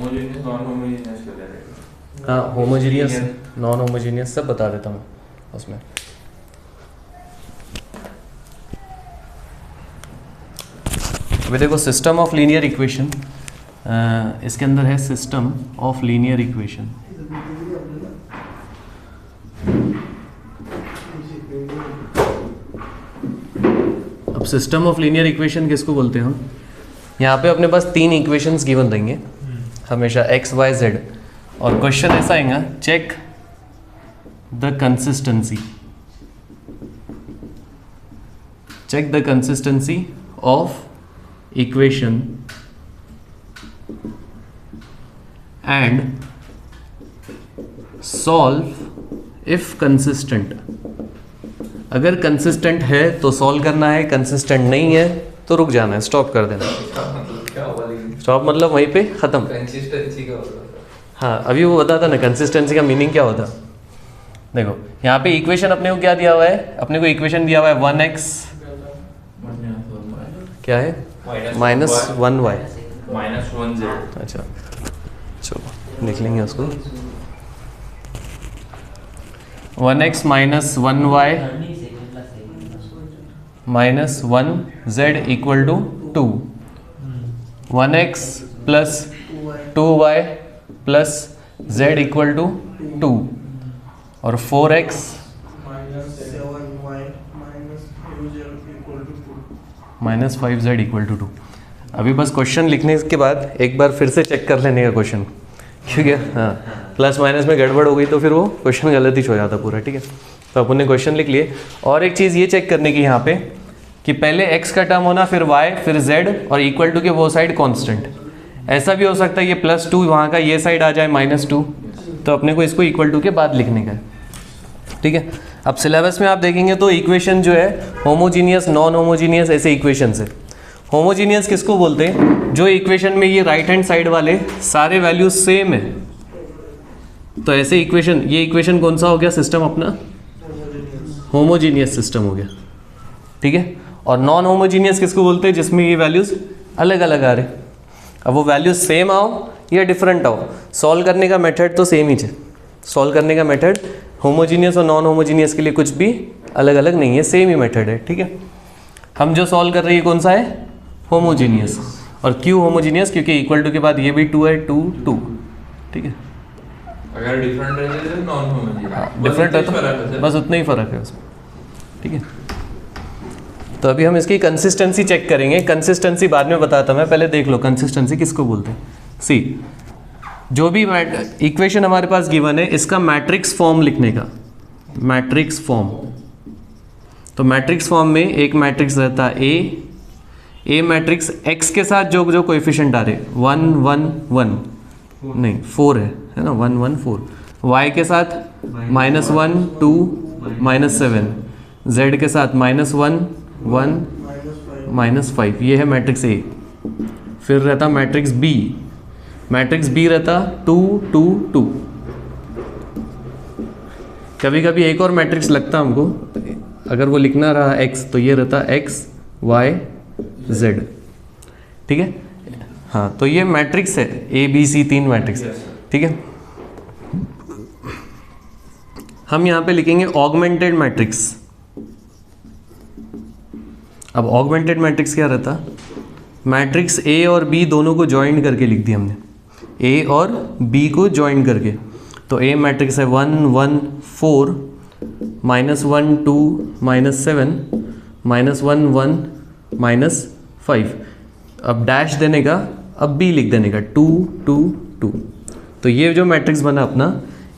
Homogeneous non homogeneous कर देगा। हाँ, होमोजेनियस नॉन होमोजेनियस सब बता देता हूँ उसमें। अभी देखो सिस्टम ऑफ लीनियर इक्वेशन, इसके अंदर है सिस्टम ऑफ लीनियर इक्वेशन। अब सिस्टम ऑफ लीनियर इक्वेशन किसको बोलते हैं हम? यहाँ पे अपने पास 3 इक्वेशंस गिवन रहेंगे हमेशा x y z, और क्वेश्चन ऐसा आएगा, check the consistency, check the consistency of equation and solve if consistent। अगर कंसिस्टेंट है तो सॉल्व करना है, कंसिस्टेंट नहीं है तो रुक जाना है, स्टॉप कर देना। स्टॉप मतलब वहीं पे खत्म। कंसिस्टेंसी का होगा। हाँ, अभी वो बता था ना कंसिस्टेंसी का मीनिंग क्या होता। देखो यहाँ पे इक्वेशन अपने को क्या दिया हुआ है, अपने को इक्वेशन दिया हुआ है 1x क्या है -1y -1z। अच्छा चलो लिख लेंगे उसको, 1x -1y -1z equal to 2, 1x plus 2y plus z equal to 2, और 4x -5z इक्वल टू 2। अभी बस क्वेश्चन लिखने के बाद एक बार फिर से चेक कर लेने का क्वेश्चन, ठीक है। हाँ, प्लस माइनस में गड़बड़ हो गई तो फिर वो क्वेश्चन गलत ही हो जाता पूरा, ठीक है। तो अपन ने क्वेश्चन लिख लिए। और एक चीज़ ये चेक करने की यहाँ पे कि पहले x का टर्म होना, फिर y, फिर z, और इक्वल टू के वो साइड कांस्टेंट। ऐसा भी हो सकता है ये +2 वहाँ का ये साइड आ जाए -2, तो अपने को इसको इक्वल टू के बाद लिखने का है, ठीक है। अब सिलेबस में आप देखेंगे तो इक्वेशन जो है होमोजीनियस, नॉन होमोजीनियस, ऐसे इक्वेशन है। होमोजीनियस किसको बोलते हैं? जो इक्वेशन में ये राइट हैंड साइड वाले सारे वैल्यूज सेम है, तो ऐसे इक्वेशन, ये इक्वेशन कौन सा हो गया सिस्टम अपना? होमोजीनियस सिस्टम हो गया, ठीक है। और नॉन होमोजीनियस किसको बोलते हैं? जिसमें ये वैल्यूज अलग अलग आ रहे। अब वो वैल्यूज सेम आओ या डिफरेंट आओ, सॉल्व करने का मेथड तो सेम ही है। सॉल्व करने का मेथड होमोजीनियस और नॉन होमोजीनियस के लिए कुछ भी अलग अलग नहीं है, सेम ही मेथड है, ठीक है। हम जो सॉल्व कर रहे हैं कौन सा है? होमोजीनियस। और क्यों होमोजीनियस? क्योंकि इक्वल टू के बाद ये भी 2 है, 2 2, ठीक है। अगर डिफरेंट रहते तो नॉन होमोजीनियस, डिफरेंट है तो बस उतना ही फर्क है उसमें, ठीक है। तो अभी हम इसकी कंसिस्टेंसी चेक करेंगे। कंसिस्टेंसी बाद में बताता मैं, पहले देख लो कंसिस्टेंसी किसको बोलते हैं। सी, जो भी इक्वेशन हमारे पास गिवन है, इसका मैट्रिक्स फॉर्म लिखने का, मैट्रिक्स फॉर्म। तो मैट्रिक्स फॉर्म में एक मैट्रिक्स रहता है ए मैट्रिक्स x के साथ जो जो कोएफिशिएंट आ रहे 1 1 1 नहीं 4 है ना, 1 1 4, y के साथ -1 2 -7, z के साथ -1 1 -5, ये है मैट्रिक्स ए। फिर रहता मैट्रिक्स बी रहता 2 2 2। कभी कभी एक और मैट्रिक्स लगता हमको, अगर वो लिखना रहा x तो ये रहता x y z, ठीक है। हाँ, तो ये मैट्रिक्स है ए बी सी, 3 मैट्रिक्स, ठीक है। हम यहाँ पे लिखेंगे ऑगमेंटेड मैट्रिक्स। अब ऑगमेंटेड मैट्रिक्स क्या रहता? मैट्रिक्स ए और बी दोनों को ज्वाइन करके लिख दिया हमने, ए और बी को ज्वाइन करके। तो ए मैट्रिक्स है 1 1 4 -1 2 -7 -1 1 -5। अब डैश देने का, अब बी लिख देने का 2 2 2। तो ये जो मैट्रिक्स बना अपना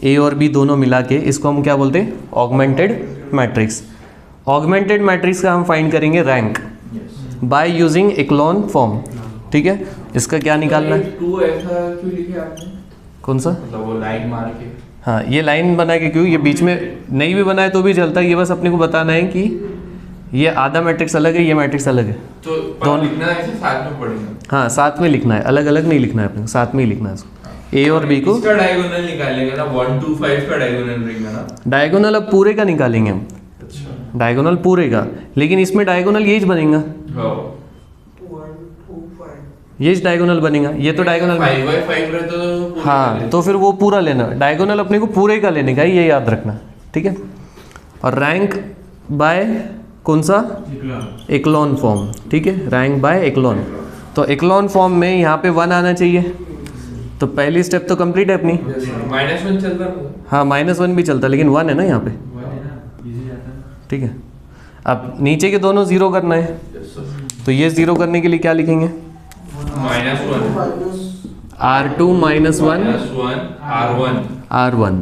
ए और बी दोनों मिला के, इसको हम क्या बोलते हैं? Augmented matrix. ऑगमेंटेड मैट्रिक्स का हम फाइंड करेंगे rank by using echelon form, ठीक है। इसका क्या निकालना है? 2 ऐसा क्यों लिखे आपने? कौन सा? मतलब वो लाइन मार के। हाँ, ये लाइन बना के क्यों? ये बीच में नहीं भी बनाए तो भी चलता है, ये बस अपने को बताना है कि ये आधा मैट्रिक्स अलग है, ये मैट्रिक्स अलग है। तो दोनों लिखना है, साथ में पढ़ेंगे। हाँ, साथ में लिखना है, अलग अलग नहीं लिखना है अपने को, साथ में ही लिखना है इसको। ए और बी को इसका डायगोनल निकालेंगे ना, 1 2 5 का डायगोनल रहेगा ना। डायगोनल अब पूरे का निकालेंगे हम, डायगोनल पूरे का, लेकिन इसमें डायगोनल यही बनेगा। ये डायगोनल बनेगा, ये तो डायगोनल 5/5 रहता तो पूरे हाँ, का तो फिर वो पूरा लेना, डायगोनल अपने को पूरे का लेने का, ये याद रखना, ठीक है। और रैंक बाय कौन सा, एक्लॉन फॉर्म, ठीक है, रैंक बाय एक्लॉन। तो एक्लॉन फॉर्म में यहाँ पे 1 आना चाहिए, तो पहली स्टेप तो कंप्लीट है अपनी। -1 चलता है। हाँ -1 भी चलता, लेकिन 1 है ना यहाँ पे, ठीक है। अब नीचे के दोनों जीरो करना है, तो ये जीरो करने के लिए क्या लिखेंगे, -1 R2 -1 -1 R1 R1,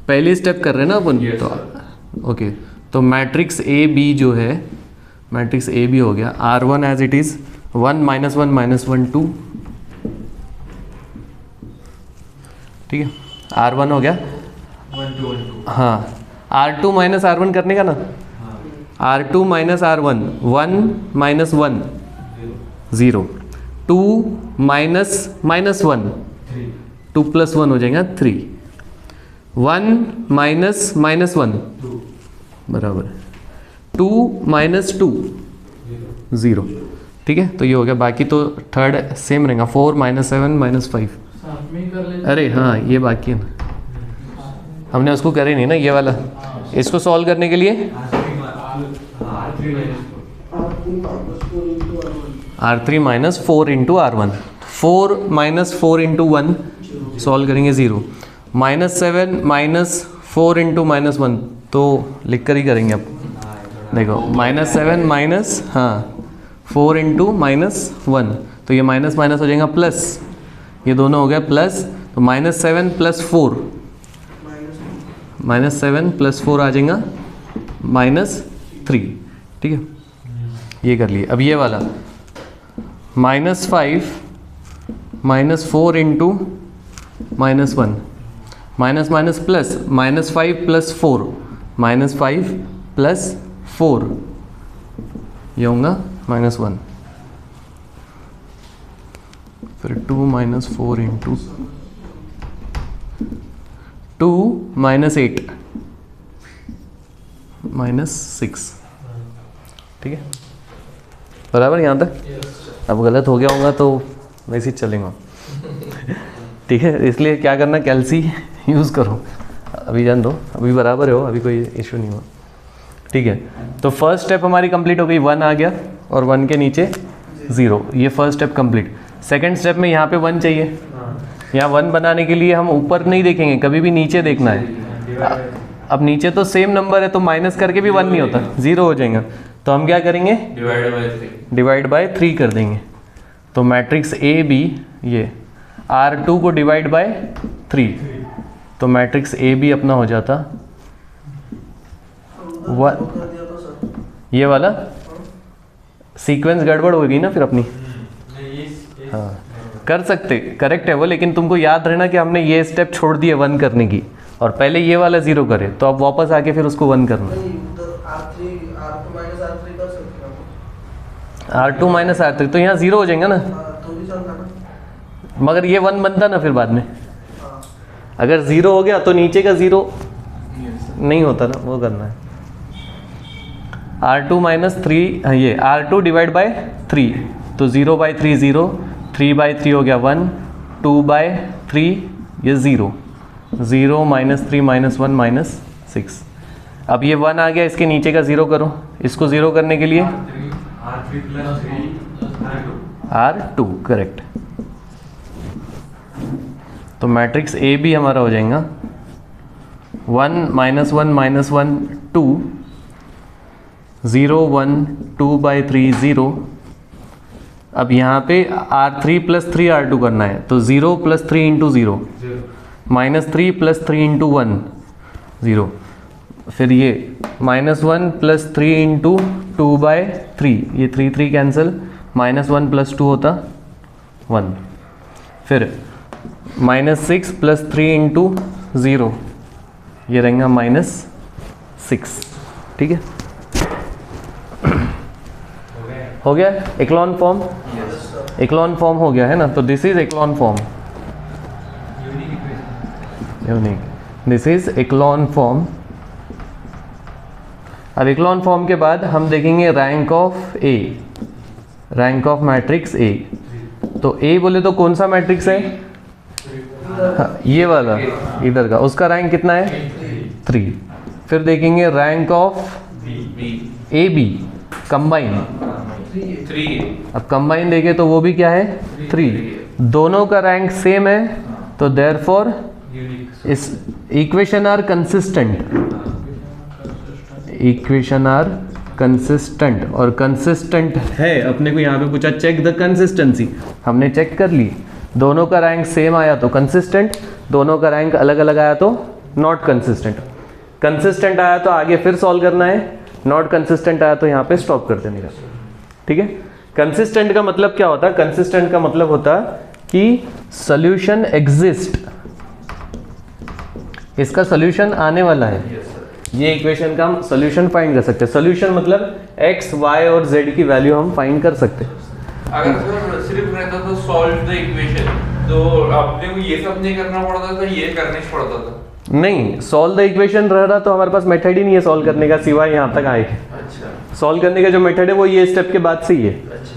पहली स्टेप कर रहे हैं ना अपन, तो ओके। तो मैट्रिक्स ए बी जो है, मैट्रिक्स ए बी हो गया, R1 एज इट इज 1 -1 -1 2, ठीक है, R1 हो गया 1 2 1 2। हाँ, R2 -R1 करने का ना, R2 -R1 1 -1 0, 2 -1 2 + 1 हो जाएगा 3, 1 -1 बराबर 2 -2 0, ठीक है। तो ये हो गया, बाकी तो थर्ड सेम रहेगा, 4 -7 -5। अरे हाँ, ये बाकी है ना, हमने उसको करे नहीं ना ये वाला। इसको सॉल्व करने के लिए R3 - 4 × R1, 4 - 4 × 1 सॉल्व करेंगे 0, -7 - 4 × -1 तो लिख कर ही करेंगे अब, देखो -7 हाँ 4 × -1, तो ये माइनस माइनस हो जाएगा प्लस, ये दोनों हो गया प्लस, तो -7 + 4, -7 + 4 आ जाएगा -3, ठीक है, ये कर लिए। अब ये वाला -5 - 4 × -1 माइनस माइनस प्लस, -5 + 4 -5 + 4, ये होगा -1, फिर 2 - 4 × 2 -8 -6, ठीक है, बराबर यहाँ तक। अब गलत हो गया होगा तो वैसे ही चलेगा, ठीक है, इसलिए क्या करना, कैल्सी यूज़ करो, अभी जान दो, अभी बराबर हो, अभी कोई इशू नहीं हुआ, ठीक है। तो फर्स्ट स्टेप हमारी कंप्लीट हो गई, 1 आ गया और 1 के नीचे 0, ये first step complete. Second step में यहाँ पे 1 चाहिए, यहाँ 1 बनाने के लिए हम ऊपर नहीं देखेंगे, कभी भी नीचे देखना है। अब नीचे तो सेम नंबर है, तो माइनस करके भी 1 नहीं होता, 0 हो जाएगा, तो हम क्या करेंगे, डिवाइड बाय 3 कर देंगे। तो मैट्रिक्स ए बी, ये R2 को डिवाइड बाय 3, तो मैट्रिक्स ए बी अपना हो जाता 1, ये वाला सीक्वेंस गड़बड़ होगी ना फिर अपनी, हाँ कर सकते, करेक्ट है वो, लेकिन तुमको याद रहना कि हमने ये स्टेप छोड़ दिए 1 करने की, और पहले ये वाला 0 करे, तो अब वापस आके फिर उसको 1 करना। R2 - R3 तो यहाँ 0 हो जाएगा ना, मगर ये 1 बनता ना फिर बाद में, अगर 0 हो गया तो नीचे का 0 नहीं होता ना, वो करना है। R2 - 3, ये R2 डिवाइड बाय 3, तो 0/3 0, 3/3 हो गया 1, 2/3 ये 0, 0 -3 -1 -6। अब ये 1 आ गया, इसके नीचे का 0 करो, इसको 0 करने के लिए R3 + 3 R2, करेक्ट। तो मैट्रिक्स ए बी हमारा हो जाएगा 1 -1 -1 2, 0 1, 2/3 0। अब यहाँ पे R3 + 3 R2 करना है, तो 0 + 3 × 0, -3 + 3 × 1 0, फिर ये -1 + 3 × 2/3, ये 3 3 कैंसिल, -1 + 2 होता 1, फिर -6 + 3 × 0, ये रहेगा -6, ठीक है, हो गया एक्लॉन फॉर्म, एक्लॉन फॉर्म हो गया है ना, तो this is echelon form, unique, this is echelon form. अब एक्लॉन फॉर्म के बाद हम देखेंगे rank of A, rank of matrix A. तो ए बोले तो कौन सा मैट्रिक्स है? हाँ, ये वाला इधर का, उसका रैंक कितना है? 3। फिर देखेंगे rank of A B combine, 3। अब कंबाइन देखें तो वो भी क्या है? 3। दोनों का रैंक सेम है, तो देयरफॉर इस equation are consistent, equation are consistent. और कंसिस्टेंट है, अपने को यहाँ पे पूछा चेक द कंसिस्टेंसी, हमने चेक कर ली। दोनों का रैंक सेम आया तो कंसिस्टेंट, दोनों का रैंक अलग अलग आया तो नॉट कंसिस्टेंट। कंसिस्टेंट आया तो आगे फिर सॉल्व करना है, नॉट कंसिस्टेंट आया तो यहाँ पे स्टॉप कर देने का। ठीक है, कंसिस्टेंट का मतलब क्या होता है? कंसिस्टेंट का मतलब होता है कि सॉल्यूशन एग्जिस्ट, इसका सॉल्यूशन आने वाला है। ये इक्वेशन का हम सॉल्यूशन फाइंड कर सकते हैं। सॉल्यूशन मतलब x, y और z की वैल्यू हम फाइंड कर सकते हैं। अगर सर सिर्फ रहता तो सॉल्व द इक्वेशन, तो आपने को ये सब नहीं करना पड़ता था, ये करने ही पड़ता था? नहीं, सॉल्व द इक्वेशन रह रहा तो हमारे पास मेथड ही नहीं है सॉल्व करने का, सिवाय यहाँ तक आए। अच्छा, सॉल्व करने का जो मेथड है वो ये स्टेप के बाद से ही है। अच्छा,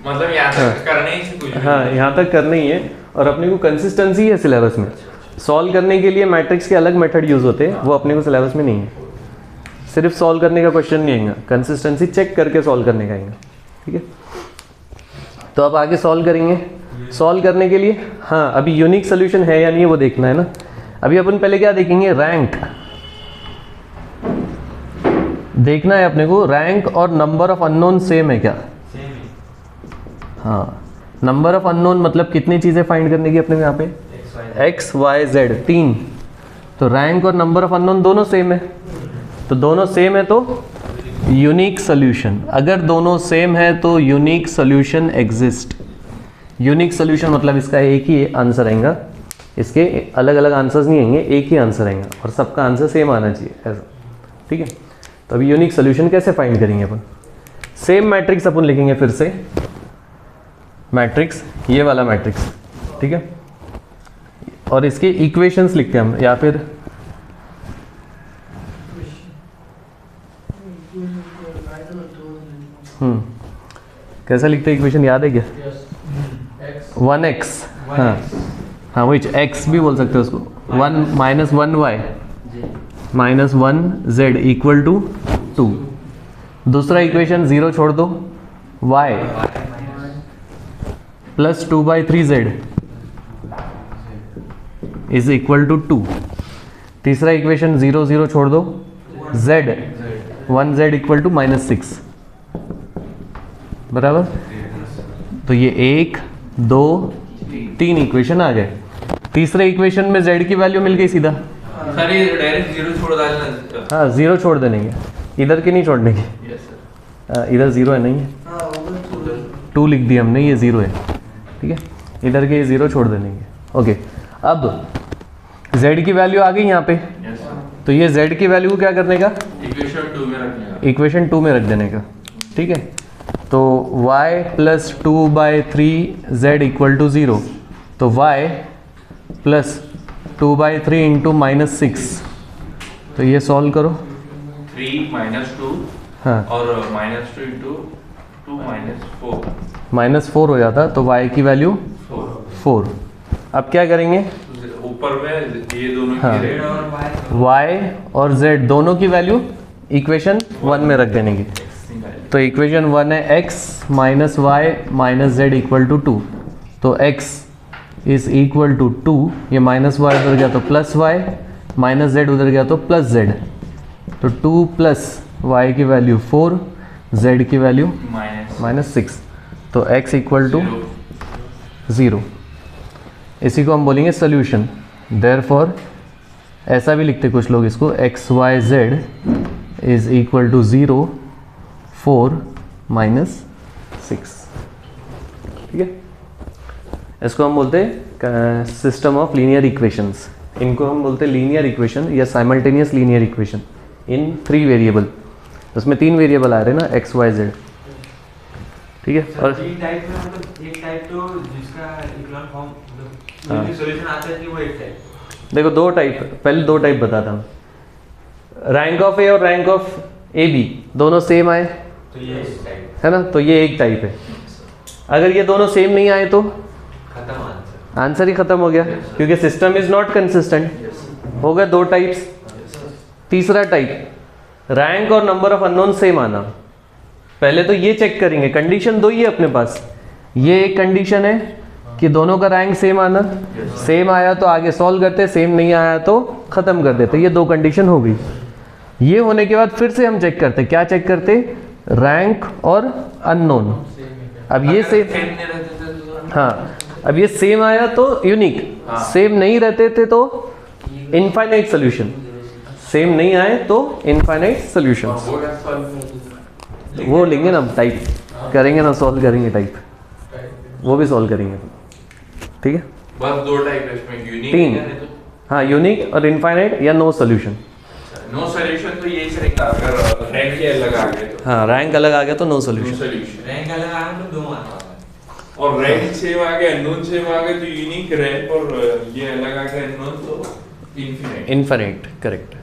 मतलब यहाँ तक करना ही है कुछ? हाँ, यहाँ तक करना ही है। और अपने को कंसिस्टेंसी है सिलेबस में। सॉल्व करने के लिए मैट्रिक्स के अलग मेथड यूज होते हैं, वो अपने को सिलेबस में नहीं है। सिर्फ सॉल्व करने का क्वेश्चन नहीं आएगा, कंसिस्टेंसी चेक करके सॉल्व करने का आएगा। ठीक है, तो अब आगे सॉल्व करेंगे। सॉल्व करने के लिए हाँ, अभी यूनिक सोल्यूशन है या नहीं वो देखना है ना। अभी अपन पहले क्या देखेंगे? रैंक देखना है अपने को। रैंक और नंबर ऑफ अननोन सेम है क्या? हाँ, नंबर ऑफ अननोन मतलब कितनी चीजें फाइंड करने की अपने को यहाँ पे? x, y, z 3। तो रैंक और नंबर ऑफ अननोन दोनों सेम है, तो दोनों सेम है तो यूनिक सोल्यूशन। अगर दोनों सेम है तो unique solution exist. Unique solution मतलब इसका एक ही आंसर आएगा, इसके अलग अलग आंसर्स नहीं आएंगे, एक ही आंसर आएगा और सबका आंसर सेम आना चाहिए ऐसा। ठीक है, तो अभी यूनिक सोल्यूशन कैसे फाइंड करेंगे अपन? सेम मैट्रिक्स अपन लिखेंगे फिर से, मैट्रिक्स ये वाला मैट्रिक्स। ठीक है, और इसके इक्वेशंस लिखते हैं हम, या फिर कैसा लिखते हैं इक्वेशन, याद है क्या? 1x, हाँ हाँ वही x भी बोल सकते हो उसको। 1 - 1y - 1z इक्वल टू 2। दूसरा इक्वेशन 0 छोड़ दो, y plus 2/3z is equal to 2। तीसरा इक्वेशन 0 0 छोड़ दो, z 1z इक्वल टू -6। बराबर, तो ये 1 2 3 इक्वेशन आ गए। तीसरे इक्वेशन में z की वैल्यू मिल गई सीधा। सर ये डायरेक्ट 0 छोड़ डालना? हाँ, 0 छोड़ देने के, इधर के नहीं छोड़ने के। Yes sir. इधर 0 है, नहीं है, 2 लिख दिया हमने, ये 0 है। ठीक है, इधर के ये 0 छोड़ देने के। ओके, अब z की वैल्यू आ गई यहाँ पे, यस सर। तो ये z की वैल्यू क्या करने का? इक्वेशन 2 में रखने का। इक्वेशन 2 में रख देने का। ठीक है, तो y plus 2/3z equal to 0, तो y प्लस 2/3 इंटू -6, तो ये सॉल्व करो। 3 - 2 हाँ, और -2 इंटू 2 -4, -4 हो जाता, तो y की वैल्यू 4। अब क्या करेंगे? ऊपर में ये दोनों हाँ, की रेट और y और z दोनों की वैल्यू इक्वेशन 1 में रख देने की। तो इक्वेशन 1 है x minus y minus z equal to 2, तो x इज इक्वल टू 2, ये माइनस वाई उधर गया तो प्लस वाई, माइनस जेड उधर गया तो प्लस जेड, तो 2 प्लस वाई की वैल्यू 4, जेड की वैल्यू -6, तो x इक्वल टू 0। इसी को हम बोलेंगे सोल्यूशन। देयरफॉर ऐसा भी लिखते कुछ लोग इसको, x y z is equal to 0 4 -6। ठीक है, इसको हम बोलते हैं सिस्टम ऑफ लीनियर इक्वेशंस। इनको हम बोलते हैं लीनियर इक्वेशन या simultaneous linear equation in 3 variable. उसमें 3 वेरिएबल आ रहे हैं ना, एक्स वाई जेड। ठीक है, और टाइप में मतलब एक टाइप तो जिसका इक्वेशन फॉर्म हाँ। मतलब सॉल्यूशन आता है कि वो एक टाइप। देखो 2 टाइप, पहले 2 टाइप बताता हूँ। रैंक ऑफ ए और रैंक ऑफ ए बी दोनों सेम आए तो ये एक टाइप है ना, तो ये एक टाइप है। अगर ये दोनों सेम नहीं आए तो आंसर। आंसर ही खत्म हो गया, क्योंकि सिस्टम इज नॉट कंसिस्टेंट। हो गए दो टाइप्स। तीसरा टाइप, रैंक और नंबर ऑफ अननोन सेम आना। पहले तो ये चेक करेंगे, कंडीशन दो ही है अपने पास। ये एक कंडीशन है कि दोनों का रैंक सेम आना, सेम आया तो आगे सॉल्व करते, सेम नहीं आया तो खत्म कर देते। ये दो कंडीशन हो गई। ये होने के बाद फिर से हम चेक करते, क्या चेक करते, रैंक और अननोन। अब ये सेम, नहीं रहते थे तो हाँ, अब ये सेम आया तो यूनिक, सेम नहीं रहते थे तो इनफाइनाइट सोल्यूशन, सेम नहीं आए तो इनफाइनाइट सोल्यूशन। वो क्या सॉल्व वो लेंगे ना, टाइप करेंगे ना, सॉल्व करेंगे टाइप, वो भी सॉल्व करेंगे। ठीक है, बस दो टाइप है इसमें, यूनिक तीन। है तो हाँ, यूनिक और इनफाइनाइट या नो सोल्यूशन। नो सॉल्यूशन तो यही करेंगे अगर रैंक ये अलग आ गए तो। हाँ, रैंक अलग आ गया तो no no solution. Solution. Rank अलग आया तो 2 मार्क आता है। और रैंक सेम आ गया, अननोन सेम आ गए तो यूनिक, रैंक और ये अलग आ गया अननोन तो इनफिनिट। Infinite, correct.